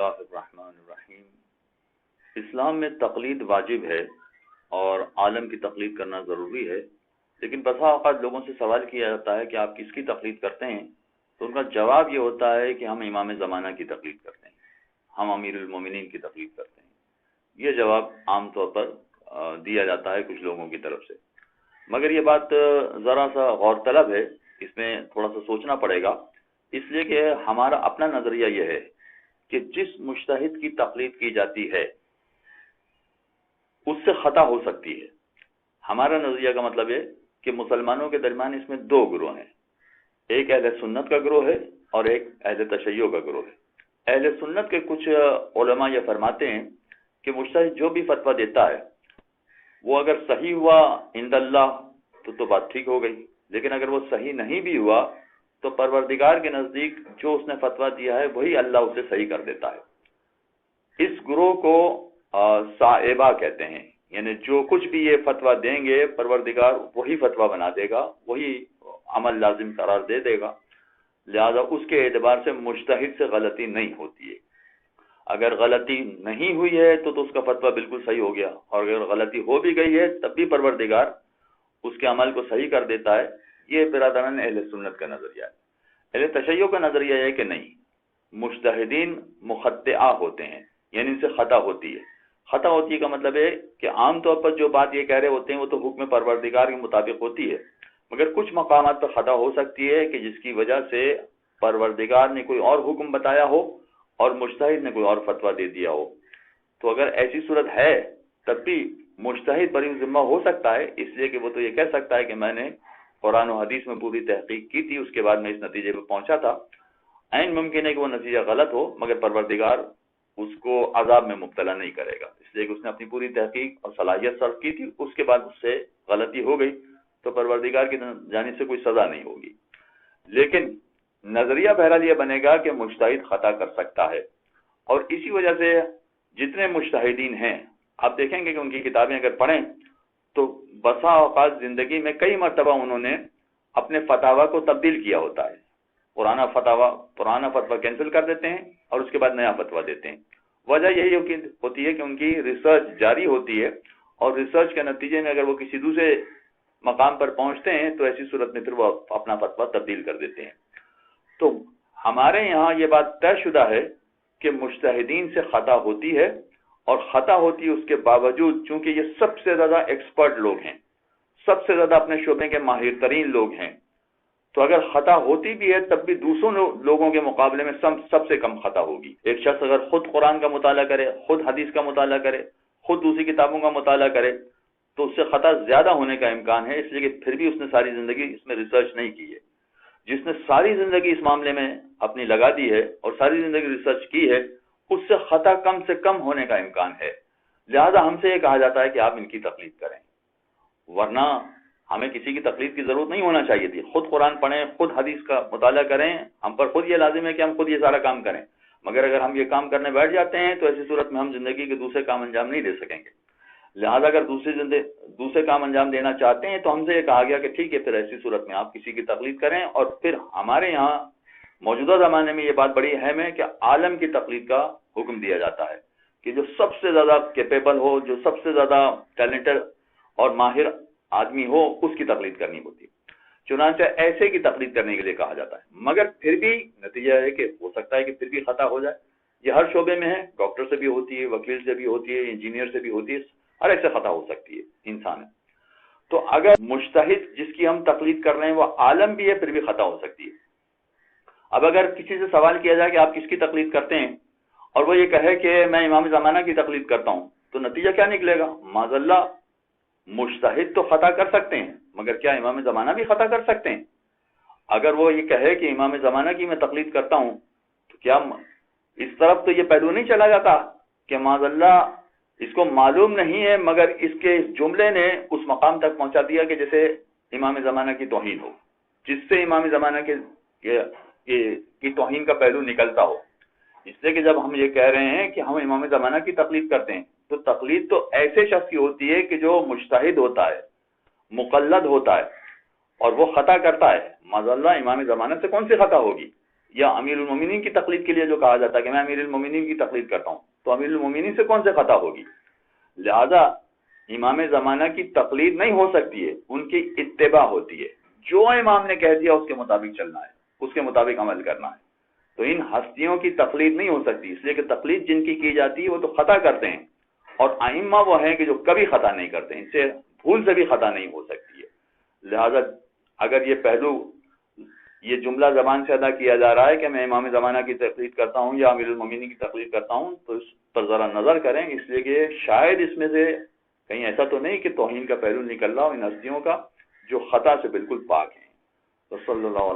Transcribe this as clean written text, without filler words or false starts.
اللہ الرحمن الرحیم۔ اسلام میں تقلید واجب ہے اور عالم کی تقلید کرنا ضروری ہے، لیکن بسا اوقات لوگوں سے سوال کیا جاتا ہے کہ آپ کس کی تقلید کرتے ہیں، تو ان کا جواب یہ ہوتا ہے کہ ہم امام زمانہ کی تقلید کرتے ہیں، ہم امیر المومنین کی تقلید کرتے ہیں۔ یہ جواب عام طور پر دیا جاتا ہے کچھ لوگوں کی طرف سے، مگر یہ بات ذرا سا غور طلب ہے، اس میں تھوڑا سا سوچنا پڑے گا، اس لیے کہ ہمارا اپنا نظریہ یہ ہے کہ جس مجتہد کی تقلید کی جاتی ہے اس سے خطا ہو سکتی ہے۔ ہمارا نظریہ کا مطلب ہے کہ مسلمانوں کے درمیان اس میں دو گروہ ہیں، ایک اہل سنت کا گروہ ہے اور ایک اہل تشیع کا گروہ ہے۔ اہل سنت کے کچھ علماء یہ فرماتے ہیں کہ مجتہد جو بھی فتویٰ دیتا ہے وہ اگر صحیح ہوا عند اللہ تو بات ٹھیک ہو گئی، لیکن اگر وہ صحیح نہیں بھی ہوا تو پروردگار کے نزدیک جو اس نے فتویٰ دیا ہے وہی اللہ اسے صحیح کر دیتا ہے۔ اس گروہ کو صائبہ کہتے ہیں، یعنی جو کچھ بھی یہ فتویٰ دیں گے پروردگار وہی فتویٰ بنا دے گا، وہی عمل لازم قرار دے دے گا، لہذا اس کے اعتبار سے مجتہد سے غلطی نہیں ہوتی ہے۔ اگر غلطی نہیں ہوئی ہے تو اس کا فتویٰ بالکل صحیح ہو گیا، اور اگر غلطی ہو بھی گئی ہے تب بھی پروردگار اس کے عمل کو صحیح کر دیتا ہے۔ یہ برادران اہل سنت کا نظریہ ہے۔ اہل تشیع کا نظریہ ہے کہ نہیں، مجتہدین مخطئہ ہوتے ہیں، یعنی ان سے خطا ہوتی ہے۔ خطا ہوتی ہے کا مطلب ہے کہ عام طور پر جو بات یہ کہہ رہے ہوتے ہیں وہ تو حکم پروردگار کے مطابق ہوتی ہے، مگر کچھ مقامات پر خطا ہو سکتی ہے کہ جس کی وجہ سے پروردگار نے کوئی اور حکم بتایا ہو اور مجتہد نے کوئی اور فتویٰ دے دیا ہو۔ تو اگر ایسی صورت ہے تب بھی مجتہد بری ذمہ ہو سکتا ہے، اس لیے کہ وہ تو یہ کہہ سکتا ہے کہ میں نے قرآن و حدیث میں پوری تحقیق کی تھی، اس کے بعد میں اس نتیجے پہ پہنچا تھا۔ عین ممکن ہے کہ وہ نتیجہ غلط ہو، مگر پروردگار اس کو عذاب میں مبتلا نہیں کرے گا، اس لیے کہ اس نے اپنی پوری تحقیق اور صلاحیت صرف کی تھی، اس کے بعد اس سے غلطی ہو گئی تو پروردگار کی جانب سے کوئی سزا نہیں ہوگی۔ لیکن نظریہ بہرحال یہ بنے گا کہ مجتہد خطا کر سکتا ہے، اور اسی وجہ سے جتنے مجتہدین ہیں آپ دیکھیں گے کہ ان کی کتابیں اگر پڑھیں تو بسا اوقات زندگی میں کئی مرتبہ انہوں نے اپنے فتاویٰ کو تبدیل کیا ہوتا ہے، پرانا فتویٰ کینسل کر دیتے ہیں اور اس کے بعد نیا فتویٰ دیتے ہیں۔ وجہ یہی ہوتی ہے کہ ان کی ریسرچ جاری ہوتی ہے، اور ریسرچ کے نتیجے میں اگر وہ کسی دوسرے مقام پر پہنچتے ہیں تو ایسی صورت میں پھر وہ اپنا فتویٰ تبدیل کر دیتے ہیں۔ تو ہمارے یہاں یہ بات طے شدہ ہے کہ مجتہدین سے خطا ہوتی ہے، اور خطا ہوتی ہے اس کے باوجود چونکہ یہ سب سے زیادہ ایکسپرٹ لوگ ہیں، سب سے زیادہ اپنے شعبے کے ماہر ترین لوگ ہیں، تو اگر خطا ہوتی بھی ہے تب بھی دوسروں لوگوں کے مقابلے میں سب سے کم خطا ہوگی۔ ایک شخص اگر خود قرآن کا مطالعہ کرے، خود حدیث کا مطالعہ کرے، خود دوسری کتابوں کا مطالعہ کرے تو اس سے خطا زیادہ ہونے کا امکان ہے، اس لیے کہ پھر بھی اس نے ساری زندگی اس میں ریسرچ نہیں کی ہے۔ جس نے ساری زندگی اس معاملے میں اپنی لگا دی ہے اور ساری زندگی ریسرچ کی ہے، اس سے خطا کم سے کم ہونے کا امکان ہے، لہذا ہم سے یہ کہا جاتا ہے کہ آپ ان کی تقلید کریں، ورنہ ہمیں کسی کی تقلید کی ضرورت نہیں ہونا چاہیے تھی۔ خود قرآن پڑھیں، خود حدیث کا مطالعہ کریں، ہم پر خود یہ لازم ہے کہ ہم خود یہ سارا کام کریں، مگر اگر ہم یہ کام کرنے بیٹھ جاتے ہیں تو ایسی صورت میں ہم زندگی کے دوسرے کام انجام نہیں دے سکیں گے۔ لہذا اگر دوسرے کام انجام دینا چاہتے ہیں تو ہم سے یہ کہا گیا کہ ٹھیک ہے، پھر ایسی صورت میں آپ کسی کی تقلید کریں۔ اور پھر ہمارے یہاں موجودہ زمانے میں یہ بات بڑی اہم ہے کہ عالم کی تقلید کا حکم دیا جاتا ہے کہ جو سب سے زیادہ کیپیبل ہو، جو سب سے زیادہ ٹیلنٹڈ اور ماہر آدمی ہو، اس کی تقلید کرنی ہوتی ہے۔ چنانچہ ایسے کی تقلید کرنے کے لیے کہا جاتا ہے، مگر پھر بھی نتیجہ ہے کہ ہو سکتا ہے کہ پھر بھی خطا ہو جائے۔ یہ ہر شعبے میں ہے، ڈاکٹر سے بھی ہوتی ہے، وکیل سے بھی ہوتی ہے، انجینئر سے بھی ہوتی ہے، ہر ایک سے خطا ہو سکتی ہے، انسان ہے۔ تو اگر مجتہد جس کی ہم تقلید کر رہے ہیں وہ عالم بھی ہے پھر بھی خطا ہو سکتی ہے۔ اب اگر کسی سے سوال کیا جائے کہ آپ کس کی تقلید کرتے ہیں اور وہ یہ کہے کہ میں امام زمانہ کی تقلید کرتا ہوں، تو نتیجہ کیا نکلے گا؟ معاذ اللہ، مجتہد تو خطا کر سکتے ہیں مگر کیا امام زمانہ بھی خطا کر سکتے ہیں؟ اگر وہ یہ کہے کہ امام زمانہ کی میں تقلید کرتا ہوں تو کیا اس طرف تو یہ پہلو نہیں چلا جاتا کہ معاذ اللہ اس کو معلوم نہیں ہے مگر اس کے جملے نے اس مقام تک پہنچا دیا کہ جیسے امام زمانہ کی توہین ہو، جس سے امام زمانہ کی توہین کا پہلو نکلتا ہو۔ اس لیے کہ جب ہم یہ کہہ رہے ہیں کہ ہم امام زمانہ کی تقلید کرتے ہیں تو تقلید تو ایسے شخص کی ہوتی ہے کہ جو مجتہد ہوتا ہے، مقلد ہوتا ہے اور وہ خطا کرتا ہے۔ معاذ اللہ امام زمانہ سے کون سی خطا ہوگی؟ یا امیر المومنین کی تقلید کے لیے جو کہا جاتا ہے کہ میں امیر المومنین کی تقلید کرتا ہوں، تو امیر المومنین سے کون سے خطا ہوگی؟ لہذا امام زمانہ کی تقلید نہیں ہو سکتی ہے، ان کی اتباع ہوتی ہے، جو امام نے کہہ دیا اس کے مطابق چلنا ہے، اس کے مطابق عمل کرنا ہے۔ تو ان ہستیوں کی تقلید نہیں ہو سکتی، اس لیے کہ تقلید جن کی جاتی ہے وہ تو خطا کرتے ہیں، اور ائمہ وہ ہیں کہ جو کبھی خطا نہیں کرتے، ان سے بھول سے بھی خطا نہیں ہو سکتی ہے۔ لہذا اگر یہ پہلو، یہ جملہ زبان سے ادا کیا جا رہا ہے کہ میں امام زمانہ کی تقلید کرتا ہوں یا امیر المومنین کی تقلید کرتا ہوں، تو اس پر ذرا نظر کریں، اس لیے کہ شاید اس میں سے کہیں ایسا تو نہیں کہ توہین کا پہلو نکل رہا ہو ان ہستیوں کا جو خطا سے بالکل پاک ہیں۔ تو صلی اللہ علیہ